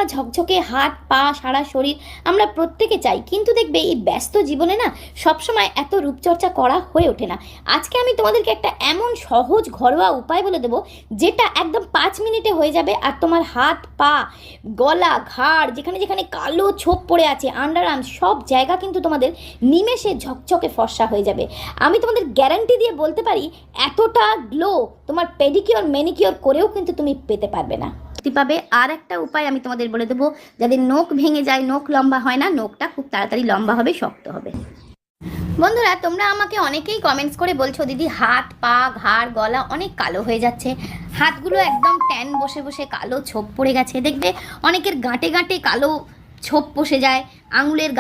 ঝকঝকা ঝকঝকে হাত পা সারা শরীর আমরা প্রত্যেকে চাই, কিন্তু দেখবে এই ব্যস্ত জীবনে না সবসময় এত রূপচর্চা করা হয়ে ওঠে না। আজকে আমি তোমাদেরকে একটা এমন সহজ ঘরোয়া উপায় বলে দেবো যেটা একদম 5 মিনিটে হয়ে যাবে, আর তোমার হাত পা গলা ঘাড় যেখানে যেখানে কালো ছোপ পড়ে আছে আন্ডার আর্ম সব জায়গা কিন্তু তোমাদের নিমেষে ঝকঝকে ফর্সা হয়ে যাবে। আমি তোমাদের গ্যারান্টি দিয়ে বলতে পারি এতটা গ্লো তোমার পেডিকিওর ম্যানিকিওর করেও কিন্তু তুমি পেতে পারবে না। পাবে আর একটা উপায় আমি তোমাদের বলে দেবো, যাদের নখ ভেঙে যায়, নখ লম্বা হয় না, নখটা খুব তাড়াতাড়ি লম্বা হবে, শক্ত হবে। বন্ধুরা, তোমরা আমাকে অনেকেই কমেন্টস করে বলছো দিদি হাত পা ঘাড় গলা অনেক কালো হয়ে যাচ্ছে, হাতগুলো একদম ট্যান বসে বসে কালো ছোপ পড়ে গেছে। দেখবে অনেকের গাঁটে গাঁটে কালো ছোপ বসে যায়, আঙুলের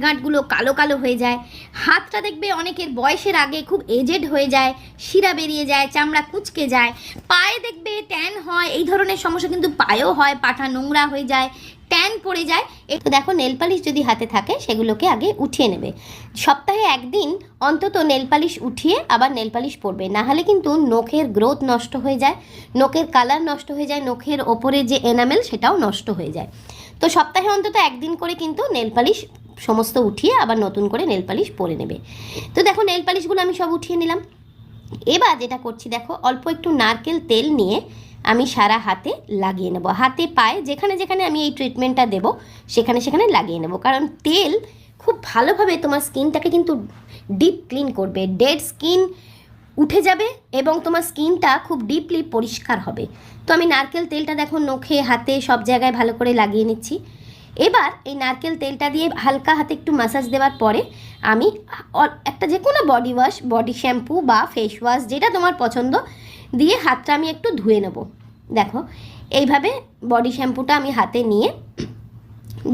গাঁটগুলো কালো কালো হয়ে যায়, হাতটা দেখবে অনেকের বয়সের আগে খুব এজেড হয়ে যায়, শিরা বেরিয়ে যায়, চামড়া কুঁচকে যায়, পায়ে দেখবে ট্যান হয়, এই ধরনের সমস্যা কিন্তু পায়েও হয়, পাটা নোংরা হয়ে যায়, ট্যান পড়ে যায়। একটু দেখো নেল পালিশ যদি হাতে থাকে সেগুলোকে আগে উঠিয়ে নেবে, সপ্তাহে একদিন অন্তত নেল পালিশ উঠিয়ে আবার নেল পালিশ পরবে, না হলে কিন্তু নখের গ্রোথ নষ্ট হয়ে যায়, নখের কালার নষ্ট হয়ে যায়, নখের ওপরে যে এনামেল সেটাও নষ্ট হয়ে যায়। তো সপ্তাহে অন্তত একদিন করে কিন্তু নেল পালিশ সমস্ত উঠিয়ে আবার নতুন করে নেল পালিশ পরে নেবে। তো দেখো নেল পালিশগুলো আমি সব উঠিয়ে নিলাম। এবার যেটা করছি দেখো, অল্প একটু নারকেল তেল নিয়ে আমি সারা হাতে লাগিয়ে নেব, হাতে পায়ে যেখানে যেখানে আমি এই ট্রিটমেন্টটা দেবো সেখানে সেখানে লাগিয়ে নেব, কারণ তেল খুব ভালোভাবে তোমার স্কিনটাকে কিন্তু ডিপ ক্লিন করবে, ডেড স্কিন উঠে যাবে এবং তোমার স্কিনটা খুব ডিপলি পরিষ্কার হবে। তো আমি নারকেল তেলটা দেখো নখে হাতে সব জায়গায় ভালো করে লাগিয়ে নিচ্ছি। এবার এই নারকেল তেলটা দিয়ে হালকা হাতে একটু ম্যাসাজ দেওয়ার পরে আমি একটা যে কোনো বডি ওয়াশ, বডি শ্যাম্পু বা ফেস ওয়াশ যেটা তোমার পছন্দ দিয়ে হাতটা আমি একটু ধুয়ে নেব। দেখো এইভাবে বডি শ্যাম্পুটা আমি হাতে নিয়ে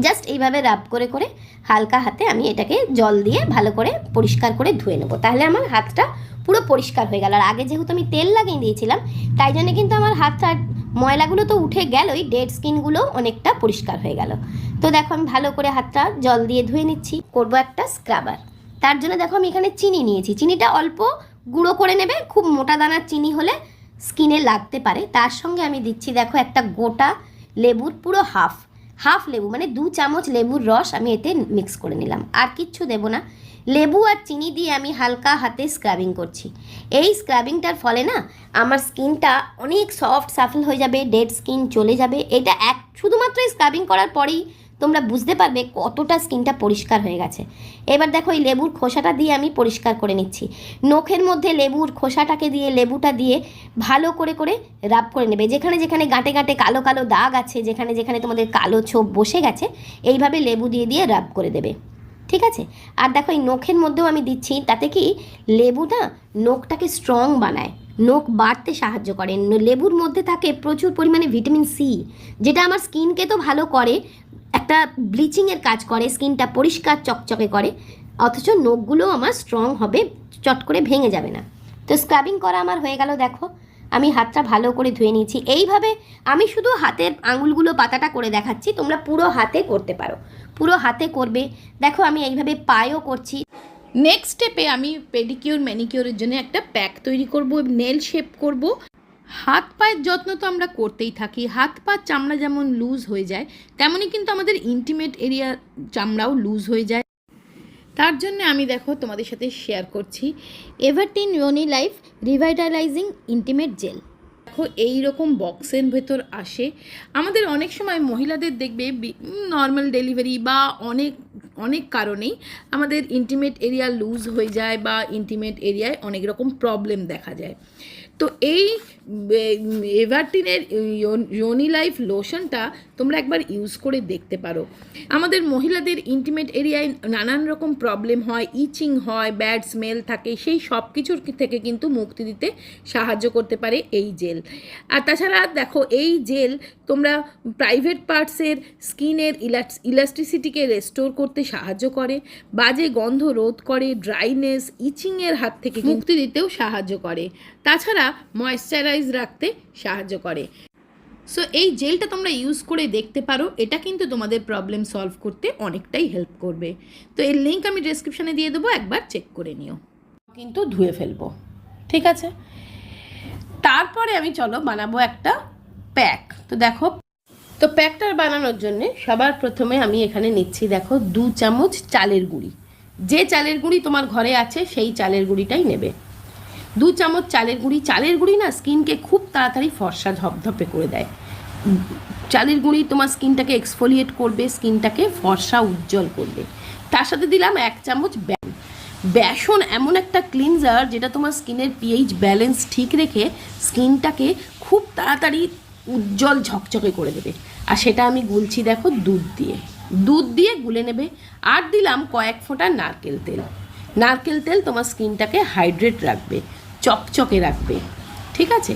জাস্ট এইভাবে রাব করে করে হালকা হাতে আমি এটাকে জল দিয়ে ভালো করে পরিষ্কার করে ধুয়ে নেব, তাহলে আমার হাতটা পুরো পরিষ্কার হয়ে গেল। আর আগে যেহেতু আমি তেল লাগিয়ে দিয়েছিলাম তাই জন্য কিন্তু আমার হাতটা ময়লাগুলো তো উঠে গেলই, ডেড স্কিনগুলো অনেকটা পরিষ্কার হয়ে গেল। তো দেখো আমি ভালো করে হাতটা জল দিয়ে ধুয়ে নিচ্ছি। করবো একটা স্ক্রাবার, তার জন্য দেখো আমি এখানে চিনি নিয়েছি, চিনিটা অল্প গুঁড়ো করে নেবে, খুব মোটা দানার চিনি হলে স্কিনে লাগতে পারে। তার সঙ্গে আমি দিচ্ছি দেখো একটা গোটা লেবুর পুরো হাফ লেবু মানে 2 চামচ লেবুর রস আমি এতে মিক্স করে নিলাম, আর কিচ্ছু দেবো না। লেবু আর চিনি দিয়ে আমি হালকা হাতে স্ক্রাবিং করছি। এই স্ক্রাবিংটার ফলে না আমার স্কিনটা অনেক সফট সাফল হয়ে যাবে, ডেড স্কিন চলে যাবে। এটা শুধুমাত্র স্ক্রাবিং করার পরেই তোমরা বুঝতে পারবে কতটা স্কিনটা পরিষ্কার হয়ে গেছে। এবার দেখো এই লেবুর খোসাটা দিয়ে আমি পরিষ্কার করে নিচ্ছি। নখের মধ্যে লেবুর খোসাটাকে দিয়ে লেবুটা দিয়ে ভালো করে করে রাব করে নেবে, যেখানে যেখানে গাঁটে গাঁটে কালো কালো দাগ আছে, যেখানে যেখানে তোমাদের কালো ছোপ বসে গেছে, এইভাবে লেবু দিয়ে দিয়ে রাব করে দেবে, ঠিক আছে। আর দেখো এই নখের মধ্যেও আমি দিচ্ছি, তাতে কি লেবুটা নখটাকে স্ট্রং বানায়, নখ বাড়তে সাহায্য করে। লেবুর মধ্যে থাকে প্রচুর পরিমাণে ভিটামিন সি, যেটা আমার স্কিনকে তো ভালো করে, একটা ব্লিচিংয়ের কাজ করে, স্কিনটা পরিষ্কার চকচকে করে, অথচ নখগুলো আমার স্ট্রং হবে, চট করে ভেঙে যাবে না। তো স্ক্রাবিং করা আমার হয়ে গেল। দেখো আমি হাতটা ভালো করে ধুয়ে নিয়েছি। এইভাবে আমি শুধু হাতের আঙুলগুলো পাতাটা করে দেখাচ্ছি, তোমরা পুরো হাতে করতে পারো, পুরো হাতে করবে। দেখো আমি এইভাবে পায়েও করছি। নেক্সট স্টেপে আমি পেডিকিওর ম্যানিকিওরের জন্য একটা প্যাক তৈরি করব, নেল শেপ করব। হাত পায়ের যত্ন তো আমরা করতেই থাকি, হাত পা চামড়া যেমন লুজ হয়ে যায় তেমনই কিন্তু আমাদের ইন্টিমেট এরিয়া চামড়াও লুজ হয়ে যায়। তার জন্য আমি দেখো তোমাদের সাথে শেয়ার করছি এভারটিন ইউনিলাইফ রিভাইটালাইজিং ইন্টিমেট জেল। দেখো এইরকম বক্সের ভেতর আসে। আমাদের অনেক সময় মহিলাদের দেখবে নর্মাল ডেলিভারি বা অনেক অনেক কারণেই আমাদের ইন্টিমেট এরিয়া লুজ হয়ে যায় বা ইন্টিমেট এরিয়ায় অনেক রকম প্রবলেম দেখা যায়। তো এই এভারটিনের ইউনিলাইফ লোশনটা তোমরা একবার ইউজ করে দেখতে পারো। আমাদের মহিলাদের ইন্টিমেট এরিয়ায় নানান রকম প্রবলেম হয়, ইচিং হয়, ব্যাড স্মেল থাকে, সেই সব কিছুর থেকে কিন্তু মুক্তি দিতে সাহায্য করতে পারে এই জেল। আর তাছাড়া দেখো এই জেল তোমরা প্রাইভেট পার্টসের স্কিনের ইলাস্টিসিটিকে রেস্টোর করতে সাহায্য করে, বাজে গন্ধ রোধ করে, ড্রাইনেস ইচিংয়ের হাত থেকে মুক্তি দিতেও সাহায্য করে, তাছাড়া ময়েশ্চারাইজ রাখতে সাহায্য করে। সো এই জেলটা তোমরা ইউজ করে দেখতে পারো, এটা কিন্তু তোমাদের প্রবলেম সলভ করতে অনেকটাই হেল্প করবে। তো এর লিঙ্ক আমি ডেসক্রিপশানে দিয়ে দেবো, একবার চেক করে নিও। কিন্তু ধুয়ে ফেলবো, ঠিক আছে। তারপরে আমি চলো বানাবো একটা প্যাক। তো দেখো তো প্যাকটা বানানোর জন্য সবার প্রথমে আমি এখানে নিচ্ছি দেখো 2 চামচ চালের গুঁড়ি। যে চালের গুঁড়ি তোমার ঘরে আছে সেই চালের গুঁড়িটাই নেবে। 2 চামচ চালের গুঁড়ি। চালের গুঁড়ি না স্কিনকে খুব তাড়াতাড়ি ফর্সা ধপধপে করে দেয়। চালের গুঁড়ি তোমার স্কিনটাকে এক্সফোলিয়েট করবে, স্কিনটাকে ফর্সা উজ্জ্বল করবে। তার সাথে দিলাম 1 চামচ বেসন। বেসন এমন একটা ক্লিনজার যেটা তোমার স্কিনের পিএইচ ব্যালেন্স ঠিক রেখে স্কিনটাকে খুব তাড়াতাড়ি উজ্জ্বল ঝকঝকে করে দেবে। আর সেটা আমি গুলছি দেখো দুধ দিয়ে গুলে নেবে। আর দিলাম কয়েক ফোঁটা নারকেল তেল। নারকেল তেল তোমার স্কিনটাকে হাইড্রেট রাখবে, চকচকে রাখবে, ঠিক আছে।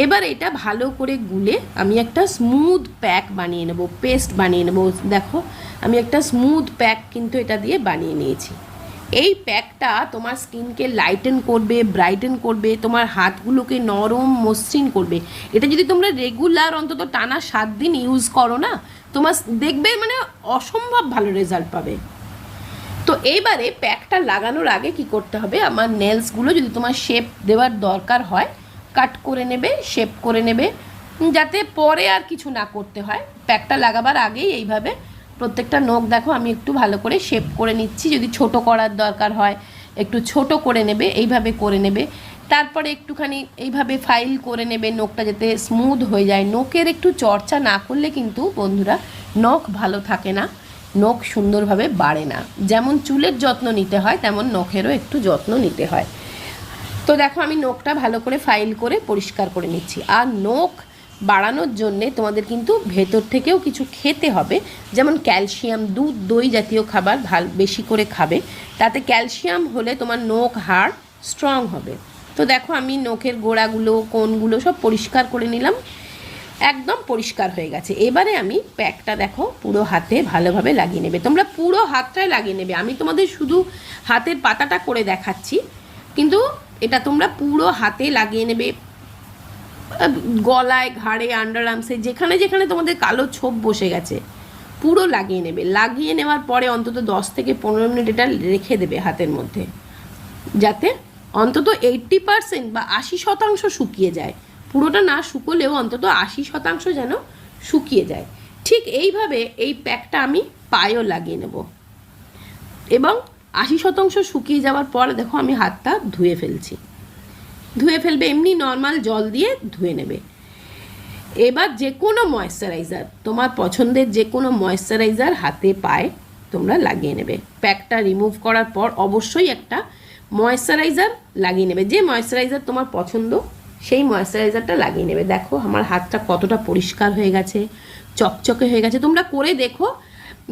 এবার এটা ভালো করে গুলে আমি একটা স্মুথ প্যাক বানিয়ে নেব, পেস্ট বানিয়ে নেব। দেখো আমি একটা স্মুথ প্যাক কিন্তু এটা দিয়ে বানিয়ে নিয়েছি। এই প্যাকটা তোমার স্কিনকে লাইটেন করবে, ব্রাইটেন করবে, তোমার হাতগুলোকে নরম মসৃণ করবে। এটা যদি তোমরা রেগুলার অন্তত টানা 7 দিন ইউজ করো না, তোমার দেখবে মানে অসম্ভব ভালো রেজাল্ট পাবে। তো এইবারে প্যাকটা লাগানোর আগে কি করতে হবে, আমার নেলসগুলো যদি তোমার শেপ দেওয়ার দরকার হয় কাট করে নেবে, শেপ করে নেবে, যাতে পরে আর কিছু না করতে হয়। প্যাকটা লাগাবার আগেই এইভাবে প্রত্যেকটা নখ দেখো আমি একটু ভালো করে শেপ করে নিচ্ছি। যদি ছোট করার দরকার হয় একটু ছোট করে নেবে, এইভাবে করে নেবে। তারপরে একটুখানি এইভাবে ফাইল করে নেবে, নখটা যাতে স্মুথ হয়ে যায়। নখের একটু চর্চা না করলে কিন্তু বন্ধুরা নখ ভালো থাকে না, নখ সুন্দরভাবে বাড়ে না। যেমন চুলের যত্ন নিতে হয় তেমন নখেরও একটু যত্ন নিতে হয়। তো দেখো আমি নখটা ভালো করে ফাইল করে পরিষ্কার করে নিচ্ছি। আর নখ বাড়ানোর জন্যে তোমাদের কিন্তু ভেতর থেকেও কিছু খেতে হবে, যেমন ক্যালসিয়াম, দুধ, দই জাতীয় খাবার বেশি করে খাবে। তাতে ক্যালসিয়াম হলে তোমার নখ হাড় স্ট্রং হবে। তো দেখো আমি নখের গোড়াগুলো কোণগুলো সব পরিষ্কার করে নিলাম, একদম পরিষ্কার হয়ে গেছে। এবারে আমি প্যাকটা দেখো পুরো হাতে ভালোভাবে লাগিয়ে নেবে। তোমরা পুরো হাতটাই লাগিয়ে নেবে, আমি তোমাদের শুধু হাতের পাতাটা করে দেখাচ্ছি, কিন্তু এটা তোমরা পুরো হাতে লাগিয়ে নেবে। গলায়, ঘাড়ে, আন্ডার আর্মসে যেখানে যেখানে তোমাদের কালো ছোপ বসে গেছে পুরো লাগিয়ে নেবে। লাগিয়ে নেওয়ার পরে অন্তত 10 থেকে 15 মিনিট এটা রেখে দেবে হাতের মধ্যে, যাতে অন্তত 80% বা 80% শুকিয়ে যায়। পুরোটা না শুকোলেও অন্তত 80% যেন শুকিয়ে যায়। ঠিক এইভাবে এই প্যাকটা আমি পায়েও লাগিয়ে নেব এবং 80% শুকিয়ে যাওয়ার পর দেখো আমি হাতটা ধুয়ে ফেলবে, এমনি নর্মাল জল দিয়ে ধুয়ে নেবে। এবার যে কোনো ময়েশ্চারাইজার, তোমার পছন্দের যে কোনো ময়েশ্চারাইজার হাতে পায়ে তোমরা লাগিয়ে নেবে। প্যাকটা রিমুভ করার পর অবশ্যই একটা ময়েশ্চারাইজার লাগিয়ে নেবে। যে ময়েশ্চারাইজার তোমার পছন্দ সেই ময়েশ্চারাইজারটা লাগিয়ে নেবে। দেখো আমার হাতটা কতটা পরিষ্কার হয়ে গেছে, চকচকে হয়ে গেছে। তোমরা করে দেখো,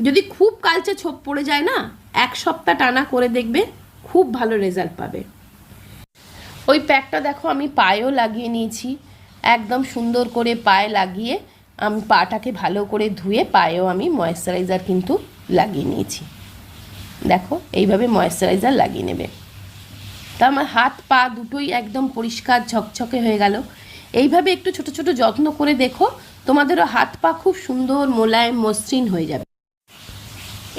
যদি খুব কালচে ছোপ পড়ে যায় না, 1 সপ্তাহ টানা করে দেখবে খুব ভালো রেজাল্ট পাবে। ওই প্যাকটা দেখো আমি পায়েও লাগিয়ে নিয়েছি, একদম সুন্দর করে পায়ে লাগিয়ে আমি পাটাকে ভালো করে ধুয়ে পায়েও আমি ময়েশ্চারাইজার কিন্তু লাগিয়ে নিয়েছি। দেখো এইভাবে ময়েশ্চারাইজার লাগিয়ে নেবে। তা আমার হাত পা দুটোই একদম পরিষ্কার ঝকঝকে হয়ে গেল। এইভাবে একটু ছোট ছোট যত্ন করে দেখো, তোমাদেরও হাত পা খুব সুন্দর মোলায়েম মসৃণ হয়ে যাবে।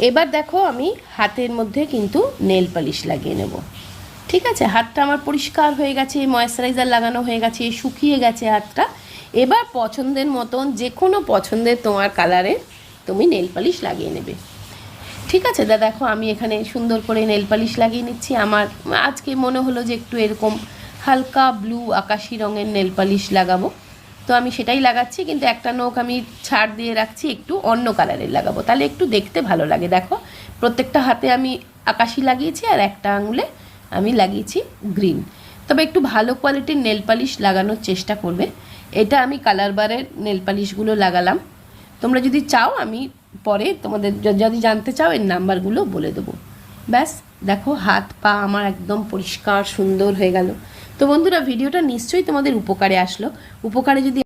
এবার দেখো আমি হাতের মধ্যে কিন্তু নেল পালিশ লাগিয়ে নেব। ঠিক আছে, হাতটা আমার পরিষ্কার হয়ে গেছে, ময়েশ্চারাইজার লাগানো হয়ে গেছে, শুকিয়ে গেছে হাতটা। এবার পছন্দের মতন যে কোনো পছন্দের তোমার কালারের তুমি নেল পালিশ লাগিয়ে নেবে। ঠিক আছে দাদা, দেখো আমি এখানে সুন্দর করে নেল পালিশ লাগিয়ে নিচ্ছি। আমার আজকে মনে হলো যে একটু এরকম হালকা ব্লু আকাশি রঙের নেল পালিশ লাগাবো, তো আমি সেটাই লাগাচ্ছি। কিন্তু একটা নখ আমি ছাড় দিয়ে রাখছি, একটু অন্য কালারের লাগাবো, তাহলে একটু দেখতে ভালো লাগে। দেখো প্রত্যেকটা হাতে আমি আকাশি লাগিয়েছি আর একটা আঙুলে আমি লাগিয়েছি গ্রিন। তবে একটু ভালো কোয়ালিটির নেল পালিশ লাগানোর চেষ্টা করবে। এটা আমি কালার বারের নেল পালিশগুলো লাগালাম। তোমরা যদি চাও আমি পরে তোমাদের যদি জানতে চাও এর নাম্বারগুলো বলে দেবো। ব্যাস দেখো হাত পা আমার একদম পরিষ্কার সুন্দর হয়ে গেল। তো বন্ধুরা ভিডিওটা নিশ্চয়ই তোমাদের উপকারে আসলো। উপকারে যদি